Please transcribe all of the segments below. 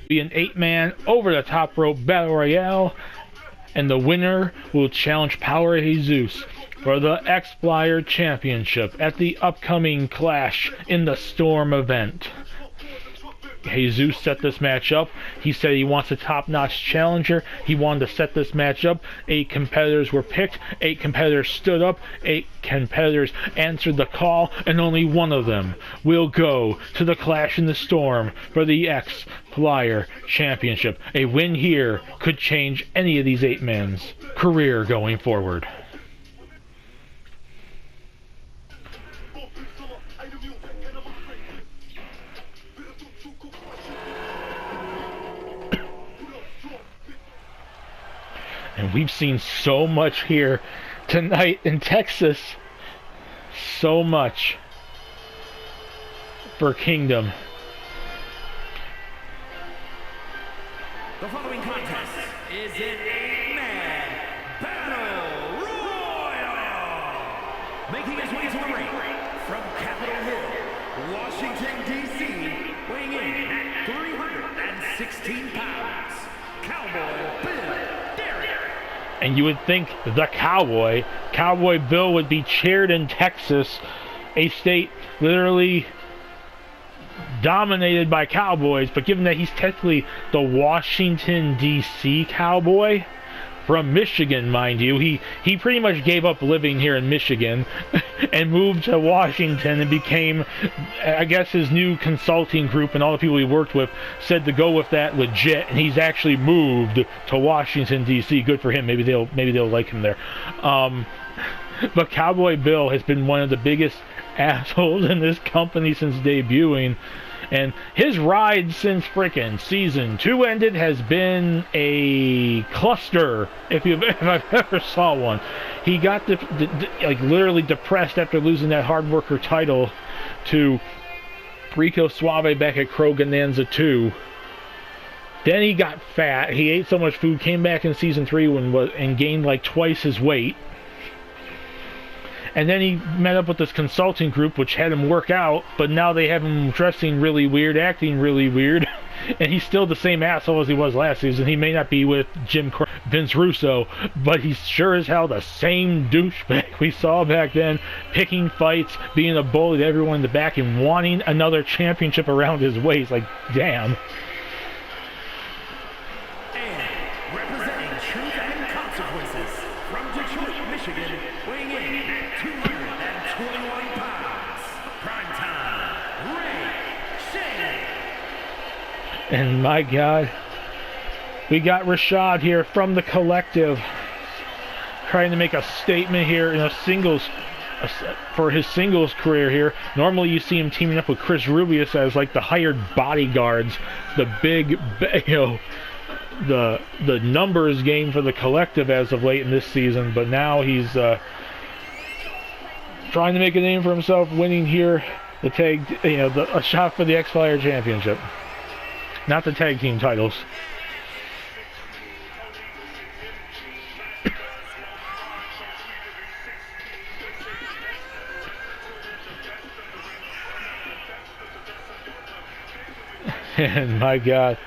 Be an 8-man over the top rope battle royale, and the winner will challenge Power Jesus for the X-Flyer Championship at the upcoming Clash in the Storm event. Jesus set this match up. He said he wants a top-notch challenger. He wanted to set this match up. 8 competitors were picked. 8 competitors stood up. 8 competitors answered the call, and only one of them will go to the Clash in the Storm for the X-Flyer Championship. A win here could change any of these 8 men's career going forward. And we've seen so much here tonight in Texas. So much for Kingdom. The following contest is an 8-man battle royal. Making his way to the ring from Capitol Hill, Washington, D.C., weighing in at 316 pounds, Cowboy Bill. And you would think the Cowboy Bill, would be cheered in Texas, a state literally dominated by cowboys, but given that he's technically the Washington, D.C. Cowboy, from Michigan, mind you, he pretty much gave up living here in Michigan and moved to Washington and became, I guess, his new consulting group and all the people he worked with said to go with that legit, and he's actually moved to Washington, D.C. Good for him. Maybe they'll like him there. But Cowboy Bill has been one of the biggest assholes in this company since debuting. And his ride since frickin' season 2 ended has been a cluster, if I've ever saw one. He got like literally depressed after losing that hard worker title to Rico Suave back at Crow Bonanza 2. Then he got fat. He ate so much food, came back in season 3 and gained like twice his weight. And then he met up with this consulting group, which had him work out, but now they have him dressing really weird, acting really weird, and he's still the same asshole as he was last season. He may not be with Vince Russo, but he's sure as hell the same douchebag we saw back then, picking fights, being a bully to everyone in the back, and wanting another championship around his waist. Like, damn. And my God, we got Rashad here from the Collective trying to make a statement here in for his singles career here. Normally you see him teaming up with Chris Rubius as like the hired bodyguards, the big, the numbers game for the Collective as of late in this season. But now he's trying to make a name for himself, winning here the tag, a shot for the X-Flyer Championship. Not the tag team titles. And my God,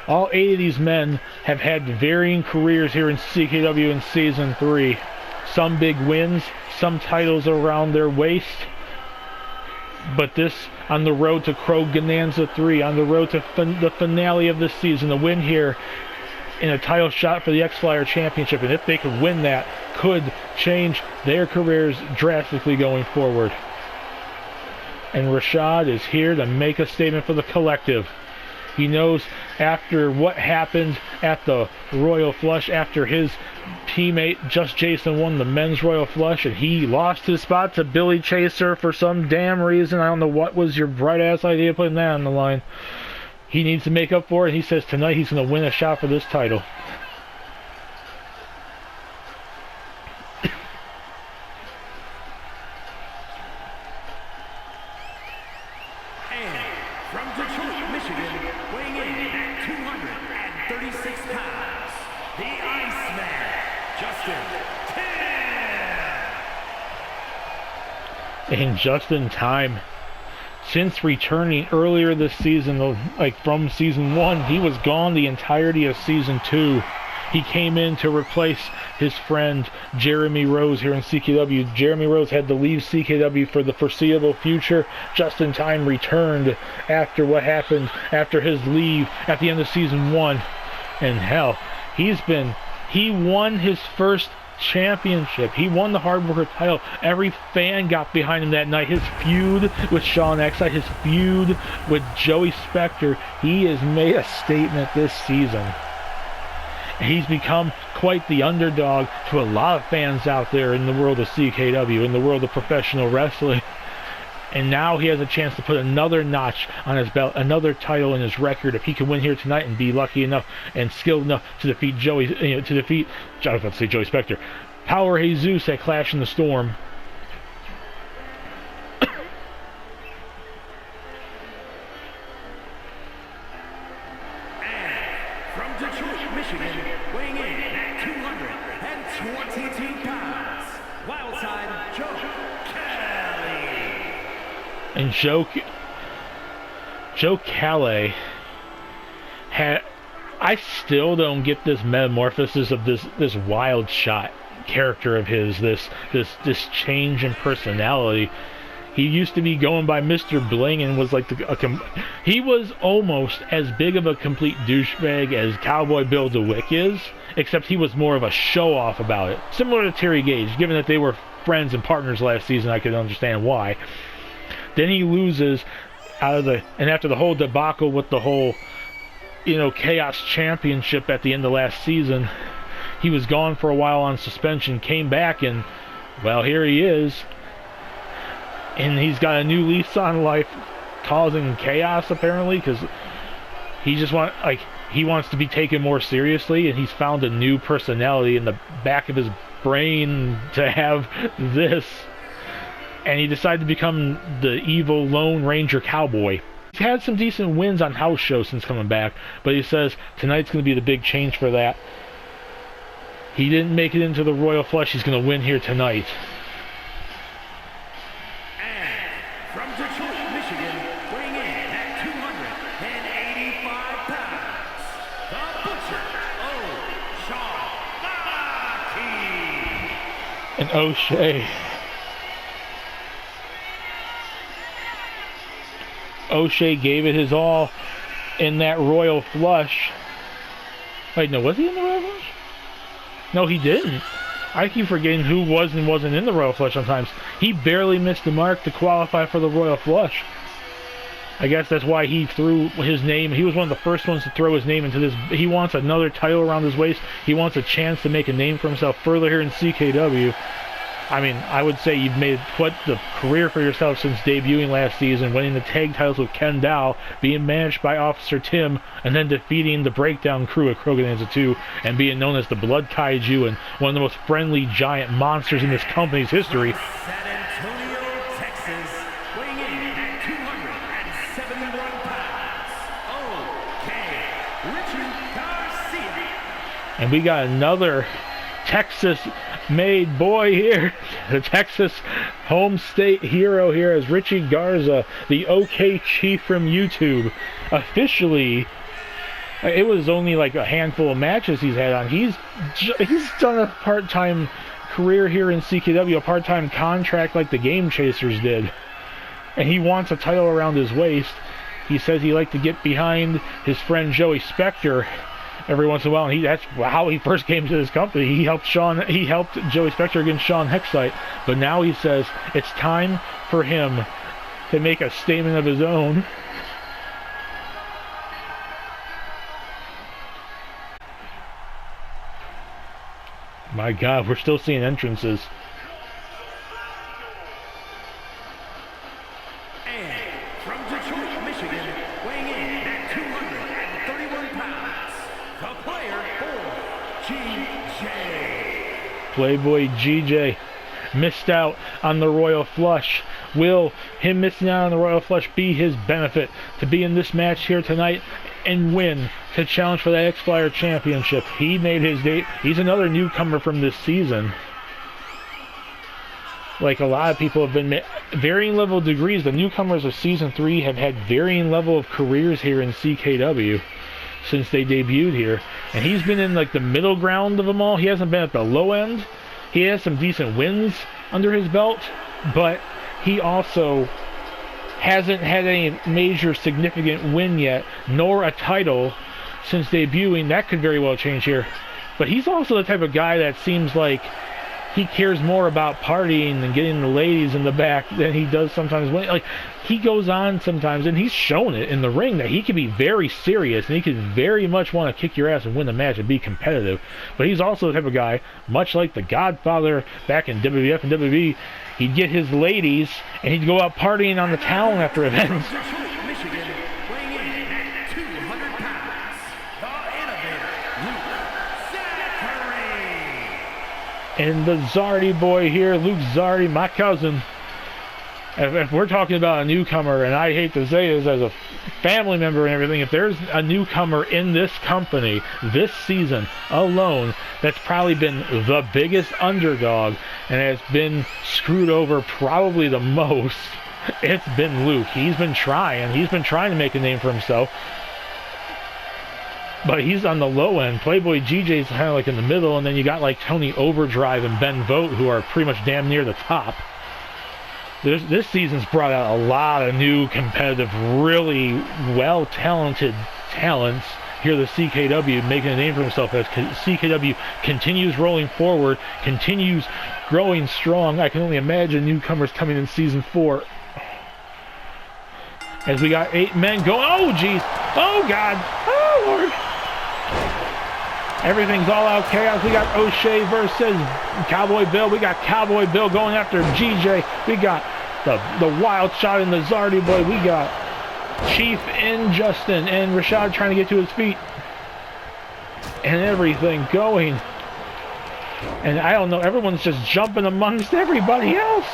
all 8 of these men have had varying careers here in CKW in Season 3. Some big wins, some titles around their waist. But this on the road to Crow Bonanza 3, on the road to the finale of this season, a win here in a title shot for the X-Flyer Championship. And if they could win that, could change their careers drastically going forward. And Rashad is here to make a statement for the Collective. He knows after what happened at the Royal Flush, after his teammate Just Jason won the men's Royal Flush and he lost his spot to Billy Chaser for some damn reason. I don't know what was your bright ass idea putting that on the line. He needs to make up for it. He says tonight he's going to win a shot for this title. And just in time since returning earlier this season, like from season 1, he was gone the entirety of season 2. He came in to replace his friend Jeremy Rose here in CKW. Jeremy Rose had to leave CKW for the foreseeable future. Justin Time returned after what happened after his leave at the end of season 1. And hell, he won his first championship. He won the Hard Worker title. Every fan got behind him that night. His feud with Sean Exide, his feud with Joey Specter, he has made a statement this season. He's become quite the underdog to a lot of fans out there in the world of CKW, in the world of professional wrestling. And now he has a chance to put another notch on his belt, another title in his record, if he can win here tonight and be lucky enough and skilled enough to defeat I was about to say Joey Specter, Power Jesus at Clash in the Storm. Weighing in at 222 pounds, Wildside Joe Kelly. And Joe Kelly I still don't get this metamorphosis of this wild shot character of his, this change in personality. He used to be going by Mr. Bling and was like he was almost as big of a complete douchebag as Cowboy Bill DeWick is, except he was more of a show-off about it. Similar to Terry Gage, given that they were friends and partners last season, I could understand why. Then he loses and after the whole debacle with the whole, Chaos Championship at the end of last season, he was gone for a while on suspension, came back, and, well, here he is. And he's got a new lease on life, causing chaos apparently, because he just wants to be taken more seriously, and he's found a new personality in the back of his brain to have this. And he decided to become the evil Lone Ranger Cowboy. He's had some decent wins on house shows since coming back, but he says tonight's going to be the big change for that. He didn't make it into the Royal Flush. He's going to win here tonight. From Detroit, Michigan, weighing in at 285 pounds, the Butcher, O'Shaughnessy. And O'Shea gave it his all in that Royal Flush. Wait, no, was he in the Royal Flush? No, he didn't. I keep forgetting who was and wasn't in the Royal Flush sometimes. He barely missed the mark to qualify for the Royal Flush. I guess that's why he threw his name. He was one of the first ones to throw his name into this. He wants another title around his waist. He wants a chance to make a name for himself further here in CKW. I mean, I would say you've made quite the career for yourself since debuting last season, winning the tag titles with Ken Dow, being managed by Officer Tim, and then defeating the Breakdown Crew at Krogananza 2, and being known as the Blood Kaiju and one of the most friendly giant monsters in this company's history. San Antonio, Texas, weighing in at 271 pounds, O.K. Richie Garcia. And we got another Texas-made boy here, the Texas home state hero here, as Richie Garza, the OK Chief from YouTube, officially. It was only like a handful of matches he's had on. He's done a part-time career here in CKW, a part-time contract like the Game Chasers did, and he wants a title around his waist. He says he liked to get behind his friend Joey Specter every once in a while, and that's how he first came to this company. He helped Joey Specter against Sean Hexite, but now he says it's time for him to make a statement of his own. My God, we're still seeing entrances. From Detroit, Michigan, weighing in at 231 pounds, the player for GJ. Playboy GJ missed out on the Royal Flush. Will him missing out on the Royal Flush be his benefit to be in this match here tonight and win to challenge for the X-Flyer Championship? He made his date. He's another newcomer from this season. like a lot of people have been varying level of degrees. The newcomers of Season 3 have had varying level of careers here in CKW since they debuted here. And he's been in like the middle ground of them all. He hasn't been at the low end. He has some decent wins under his belt, but he also hasn't had any major significant win yet, nor a title since debuting. That could very well change here. But he's also the type of guy that seems like he cares more about partying and getting the ladies in the back than he does sometimes. Like, he goes on sometimes, and he's shown it in the ring, that he can be very serious, and he can very much want to kick your ass and win the match and be competitive. But he's also the type of guy, much like the Godfather back in WWF and WWE, he'd get his ladies, and he'd go out partying on the town after events. Michigan, weighing in at 200 pounds, the innovator, Luke Zachary. And the Zardy boy here, Luke Zardy, my cousin. If we're talking about a newcomer, and I hate to say this as a family member and everything, if there's a newcomer in this company this season alone that's probably been the biggest underdog and has been screwed over probably the most, it's been Luke. He's been trying to make a name for himself, but he's on the low end. Playboy GJ's kind of like in the middle, and then you got like Tony Overdrive and Ben Vogt, who are pretty much damn near the top. This season's brought out a lot of new competitive, really well-talented talents here. The CKW making a name for himself as CKW continues rolling forward, continues growing strong. I can only imagine newcomers coming in Season 4. As we got 8 men going. Oh, jeez. Oh, God. Oh, Lord. Everything's all out chaos. We got O'Shea versus Cowboy Bill. We got Cowboy Bill going after GJ. We got the wild shot in the Zardy boy. We got Chief and Justin and Rashad trying to get to his feet. And everything going. And I don't know, everyone's just jumping amongst everybody else.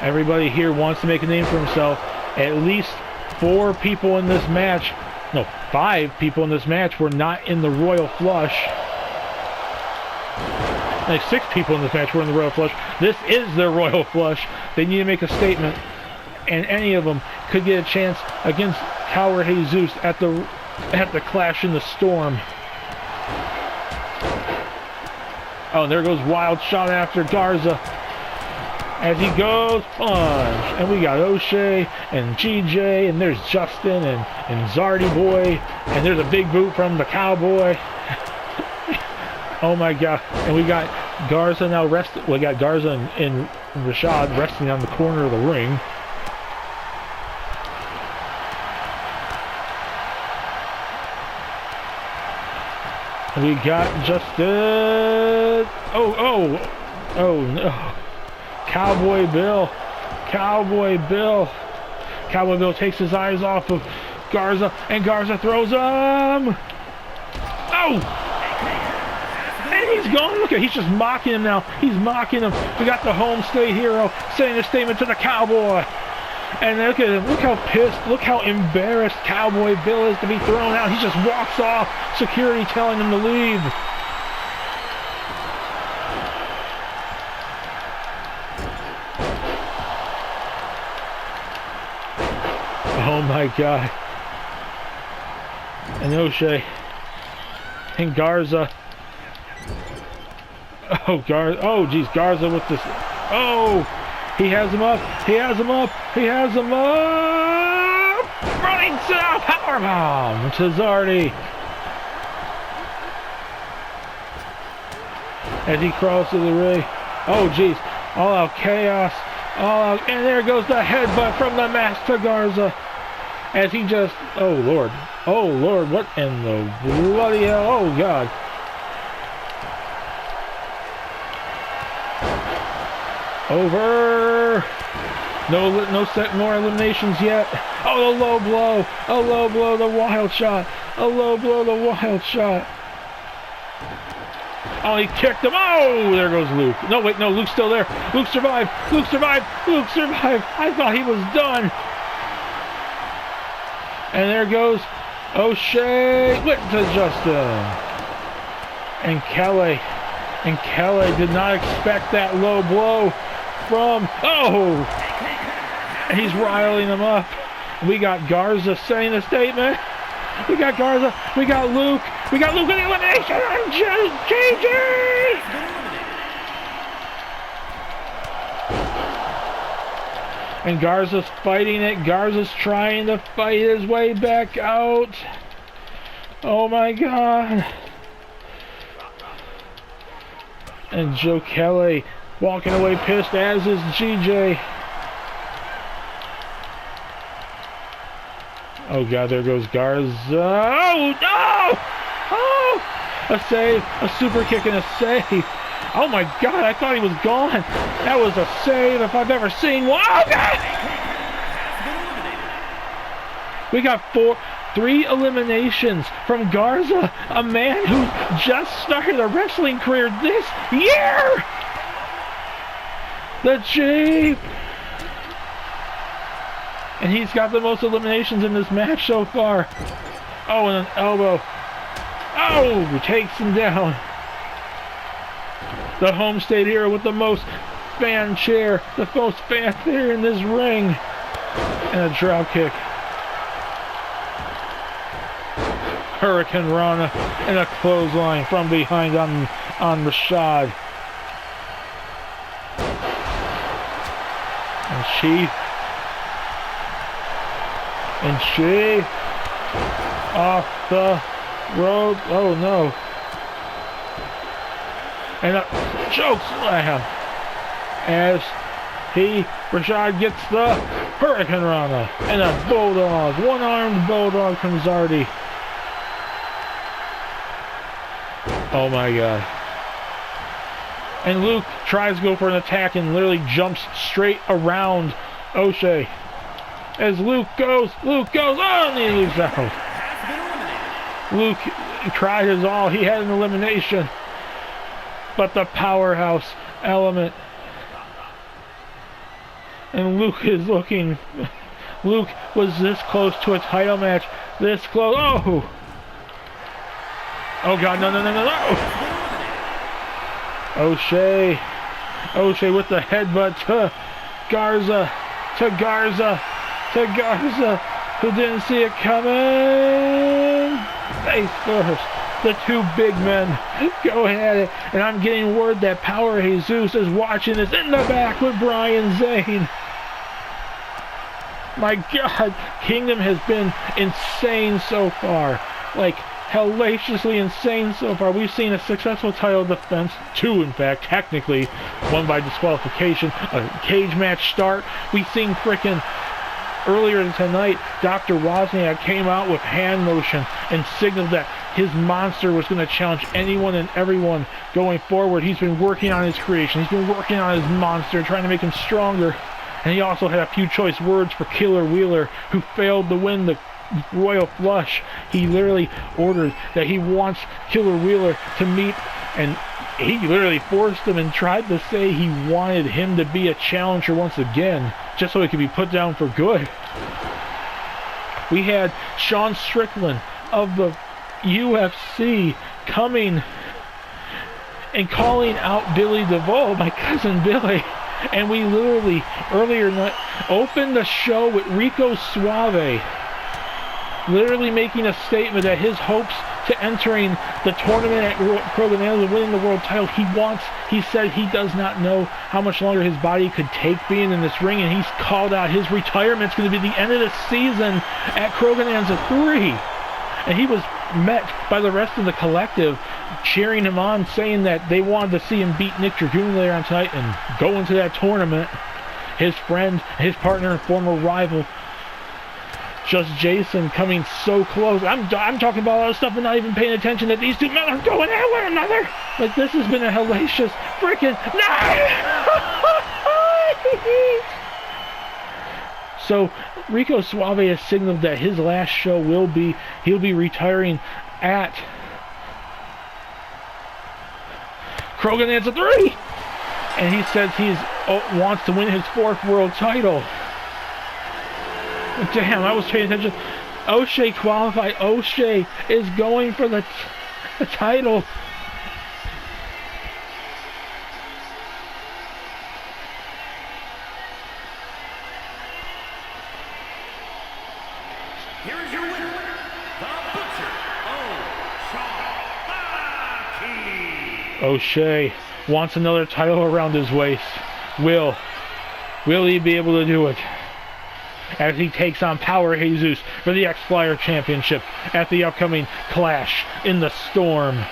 Everybody here wants to make a name for himself. At least 4 people in this match, no, 5 people in this match were not in the Royal Flush. Like 6 people in this match were in the Royal Flush. This is their Royal Flush. They need to make a statement, and any of them could get a chance against Coward Jesus at the Clash in the Storm. Oh, and there goes Wild Shot after Garza. As he goes, punch. And we got O'Shea and GJ, and there's Justin and Zardy boy, and there's a big boot from the Cowboy. Oh my God. And we got Garza now resting. We got Garza and Rashad resting on the corner of the ring. We got Justin. Oh no. Cowboy Bill. Cowboy Bill takes his eyes off of Garza, and Garza throws him. Oh! And he's gone. Look at, he's just mocking him now. He's mocking him. We got the home state hero saying a statement to the Cowboy. And look at him. Look how pissed, look how embarrassed Cowboy Bill is to be thrown out. He just walks off. Security telling him to leave. Oh my God. And O'Shea. And Garza. Oh, Garza. Oh, geez. Garza with this. Oh! He has him up. He has him up. He has him up. Running to powerbomb to Zardy. As he crosses the ring. Oh, geez. All out chaos. All out. And there goes the headbutt from the mask to Garza. As he just. Oh, Lord. Oh, Lord. What in the bloody hell? Oh, God. Over. No set more eliminations yet. Oh, the low blow. A low blow, the wild shot. A low blow, the wild shot. Oh, he kicked him. Oh, there goes Luke. No, wait, no, Luke's still there. Luke survived. Luke survived. Luke survived. I thought he was done. And there goes O'Shea. Went to Justin. And Kelly. And Kelly did not expect that low blow from... Oh! And he's riling him up. We got Garza saying a statement. We got Garza. We got Luke. We got Luke in the elimination on JJ! And Garza's fighting it. Garza's trying to fight his way back out. Oh my God. And Joe Kelly walking away pissed, as is GJ. Oh God, there goes Garza. Oh no! Oh! A save, a super kick and a save. Oh my God, I thought he was gone. That was a save if I've ever seen one. Oh God! We got 3 eliminations from Garza, a man who just started a wrestling career this year! The Jeep! And he's got the most eliminations in this match so far. Oh, and an elbow. Oh, takes him down. The home state hero with the most fanfare, the most fanfare in this ring. And a drop kick. Hurricane Rana and a clothesline from behind on Rashad. And she off the rope. Oh no. And a choke slam as Rashad gets the Hurricane Rana and a bulldog, one-armed bulldog from Zardy. Oh my God. And Luke tries to go for an attack and literally jumps straight around O'Shea. As Luke goes, oh, and he leaves out. Luke tried his all. He had an elimination. But the powerhouse element. And Luke is looking. Luke was this close to a title match. This close. Oh! Oh God, no. O'Shea with the headbutt to Garza, who didn't see it coming. Face first. The 2 big men go at it, and I'm getting word that Power Jesus is watching this in the back with Brian Zane. My God, Kingdom has been insane so far. Like, hellaciously insane so far. We've seen a successful title defense, 2 in fact, technically, 1 by disqualification, a cage match start. We've seen frickin' earlier tonight, Dr. Wozniak came out with hand motion and signaled that his monster was going to challenge anyone and everyone going forward. He's been working on his creation. He's been working on his monster, trying to make him stronger. And he also had a few choice words for Killer Wheeler, who failed to win the Royal Flush. He literally ordered that he wants Killer Wheeler to meet, and he literally forced him and tried to say he wanted him to be a challenger once again, just so he could be put down for good. We had Sean Strickland of the UFC coming and calling out Billy DeVoe, my cousin Billy. And we literally, earlier tonight, opened the show with Rico Suave literally making a statement that his hopes to entering the tournament at Krogan and winning the world title, he said he does not know how much longer his body could take being in this ring, and he's called out his retirement's going to be the end of the season at Krogananza 3. And he was met by the rest of the collective cheering him on, saying that they wanted to see him beat Nick Dragoon later on tonight and go into that tournament. His friend, his partner and former rival, Just Jason, coming so close. I'm talking about all this stuff and not even paying attention that these two men are going at one another. Like, this has been a hellacious freaking night. So Rico Suave has signaled that his last show he'll be retiring at Krogananza 3, and he says wants to win his 4th world title. Damn, I was paying attention. O'Shea qualified. O'Shea is going for the title. here is your winner, the Butcher, O'Shaughnessy. O'Shea wants another title around his waist. Will he be able to do it? As he takes on Power Jesus for the X-Flyer Championship at the upcoming Clash in the Storm.